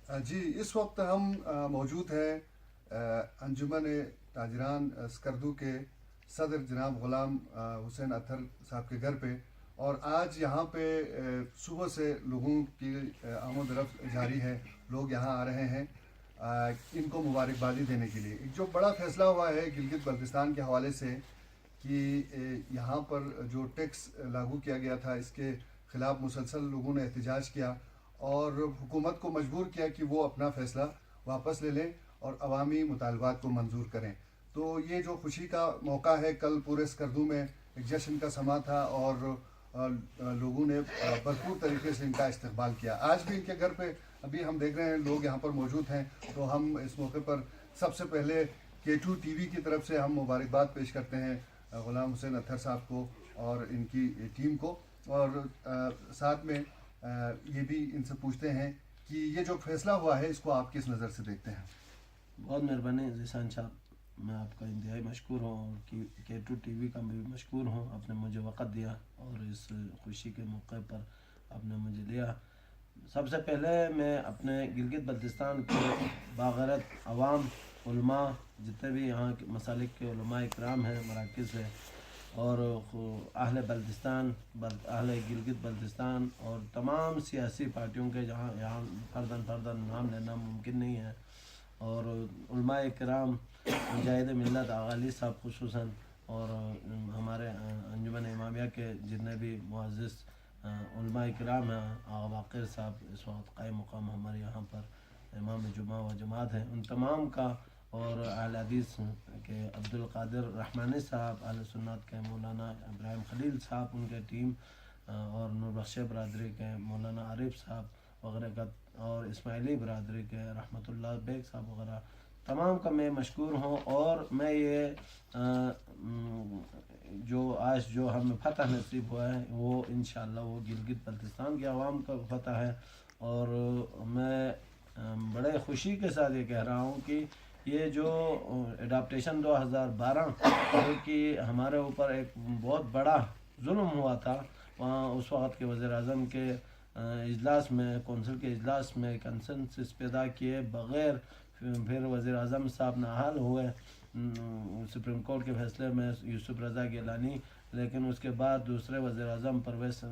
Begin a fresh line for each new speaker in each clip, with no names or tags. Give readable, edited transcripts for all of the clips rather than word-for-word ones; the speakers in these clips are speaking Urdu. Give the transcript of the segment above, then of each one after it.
جی اس وقت ہم موجود ہیں انجمن تاجران اسکردو کے صدر جناب غلام حسین اطہر صاحب کے گھر پہ. اور آج یہاں پہ صبح سے لوگوں کی آمد و رفت جاری ہے. لوگ یہاں آ رہے ہیں ان کو مبارکبادی دینے کے لیے. ایک جو بڑا فیصلہ ہوا ہے گلگت بلتستان کے حوالے سے کہ یہاں پر جو ٹیکس لاگو کیا گیا تھا اس کے خلاف مسلسل لوگوں نے احتجاج کیا اور حکومت کو مجبور کیا کہ وہ اپنا فیصلہ واپس لے لیں اور عوامی مطالبات کو منظور کریں. تو یہ جو خوشی کا موقع ہے، کل پورے اسکردو میں ایک جشن کا سما تھا اور لوگوں نے بھرپور طریقے سے ان کا استقبال کیا. آج بھی ان کے گھر پہ ابھی ہم دیکھ رہے ہیں لوگ یہاں پر موجود ہیں. تو ہم اس موقع پر سب سے پہلے K2 TV کی طرف سے ہم مبارکباد پیش کرتے ہیں غلام حسین اطہر صاحب کو اور ان کی ٹیم کو. اور ساتھ میں یہ بھی ان سے پوچھتے ہیں کہ یہ جو فیصلہ ہوا ہے اس کو آپ کس نظر سے دیکھتے ہیں؟
بہت مہربانی ذیشان صاحب، میں آپ کا انتہائی مشکور ہوں اور K2 TV کا بھی مشکور ہوں. آپ نے مجھے وقت دیا اور اس خوشی کے موقع پر آپ نے مجھے لیا. سب سے پہلے میں اپنے گلگت بلتستان کے باغیرت عوام، علماء، جتنے بھی یہاں کے مسالک کے علماء اکرام ہیں، مراکز ہیں، اور اہل بلتستان، اہل گلگت بلتستان اور تمام سیاسی پارٹیوں کے جہاں یہاں فرداً نام لینا ممکن نہیں ہے، اور علماء کرام، مجاہد ملت آغا علی صاحب خصوصاً، اور ہمارے انجمن امامیہ کے جتنے بھی معزز علماء کرام ہیں، آغا باقر صاحب اس وقت قائم مقام ہمارے یہاں پر امام جمعہ و جماعت ہیں، ان تمام کا، اور اہل حدیث کے عبد القادر رحمانی صاحب، اہل سنت کے مولانا ابراہیم خلیل صاحب، ان کے ٹیم، اور نور بخش برادری کے مولانا عارف صاحب وغیرہ کا، اور اسماعیلی برادری کے رحمت اللہ بیگ صاحب وغیرہ، تمام کا میں مشکور ہوں. اور میں یہ جو آج جو ہمیں فتح نصیب ہوا ہے وہ انشاءاللہ وہ گلگت بلتستان کے عوام کا فتح ہے. اور میں بڑے خوشی کے ساتھ یہ کہہ رہا ہوں کہ یہ جو اڈاپٹیشن 2012 جو کہ ہمارے اوپر ایک بہت بڑا ظلم ہوا تھا، وہاں اس وقت کے وزیر اعظم کے اجلاس میں، کونسل کے اجلاس میں کنسنسس پیدا کیے بغیر پھر وزیر اعظم صاحب نااہل ہوئے سپریم کورٹ کے فیصلے میں، یوسف رضا گیلانی. لیکن اس کے بعد دوسرے وزیر اعظم پرویز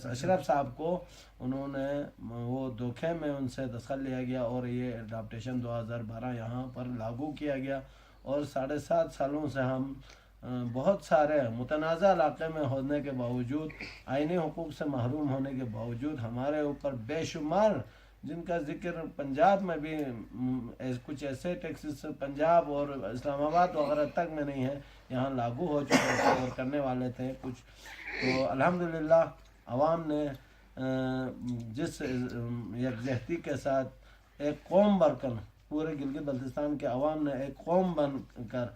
اشرف صاحب کو انہوں نے وہ دھوکے میں ان سے دخل لیا گیا اور یہ اڈاپٹیشن 2012 یہاں پر لاگو کیا گیا. اور 7.5 سالوں سے ہم بہت سارے متنازع علاقے میں ہونے کے باوجود، آئینی حقوق سے محروم ہونے کے باوجود، ہمارے اوپر بے شمار، جن کا ذکر پنجاب میں بھی کچھ ایسے ٹیکسز پنجاب اور اسلام آباد وغیرہ تک میں نہیں ہے، یہاں لاگو ہو چکے تھے اور کرنے والے تھے کچھ. تو الحمدللہ عوام نے جس یکجہتی کے ساتھ ایک قوم بن کر، پورے گلگت بلتستان کے عوام نے ایک قوم بن کر،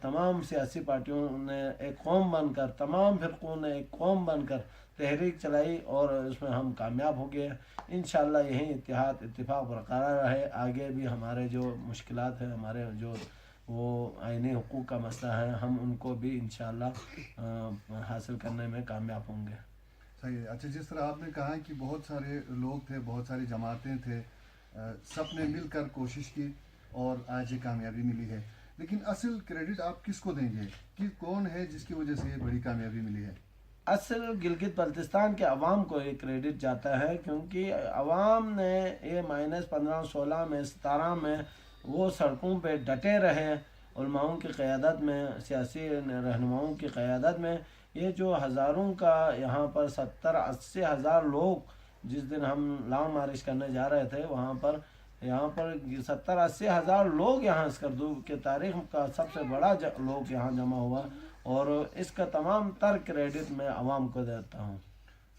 تمام سیاسی پارٹیوں نے ایک قوم بن کر، تمام فرقوں نے ایک قوم بن کر تحریک چلائی اور اس میں ہم کامیاب ہو گئے. انشاءاللہ یہی اتفاق برقرار رہے. آگے بھی ہمارے جو مشکلات ہیں، ہمارے جو وہ آئینی حقوق کا مسئلہ ہے، ہم ان کو بھی انشاءاللہ حاصل کرنے میں کامیاب ہوں گے.
صحیح ہے. اچھا، جس طرح آپ نے کہا کہ بہت سارے لوگ تھے، بہت ساری جماعتیں تھے، سب نے مل کر کوشش کی اور آج یہ کامیابی ملی ہے. لیکن اصل کریڈٹ آپ کس کو دیں گے کہ کون ہے جس کی وجہ سے یہ بڑی کامیابی ملی ہے؟
اصل گلگت بلتستان کے عوام کو یہ کریڈٹ جاتا ہے، کیونکہ عوام نے یہ -15 16 میں 17 میں وہ سڑکوں پہ ڈٹے رہے، علماؤں کی قیادت میں، سیاسی رہنماؤں کی قیادت میں. یہ جو ہزاروں کا یہاں پر 70-80 ہزار لوگ، جس دن ہم لانگ مارچ کرنے جا رہے تھے وہاں پر، یہاں پر 70-80 ہزار لوگ یہاں اسکردو کے تاریخ کا سب سے بڑا لوگ یہاں جمع ہوا، اور اس کا تمام تر کریڈٹ میں عوام کو دیتا ہوں.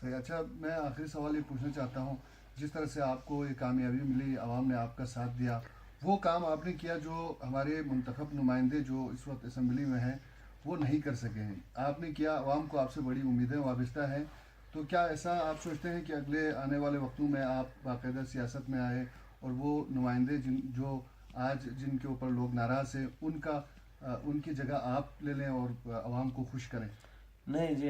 صحیح. اچھا، میں آخری سوال یہ پوچھنا چاہتا ہوں، جس طرح سے آپ کو یہ کامیابی ملی، عوام نے آپ کا ساتھ دیا، وہ کام آپ نے کیا جو ہمارے منتخب نمائندے جو اس وقت اسمبلی میں ہیں وہ نہیں کر سکے ہیں، آپ نے کیا. عوام کو آپ سے بڑی امیدیں وابستہ ہیں. تو کیا ایسا آپ سوچتے ہیں کہ اگلے آنے والے وقتوں میں آپ باقاعدہ سیاست میں آئے اور وہ نمائندے جو آج جن کے اوپر لوگ ناراض ہیں ان کی جگہ آپ لے لیں اور عوام کو خوش کریں؟
نہیں جی،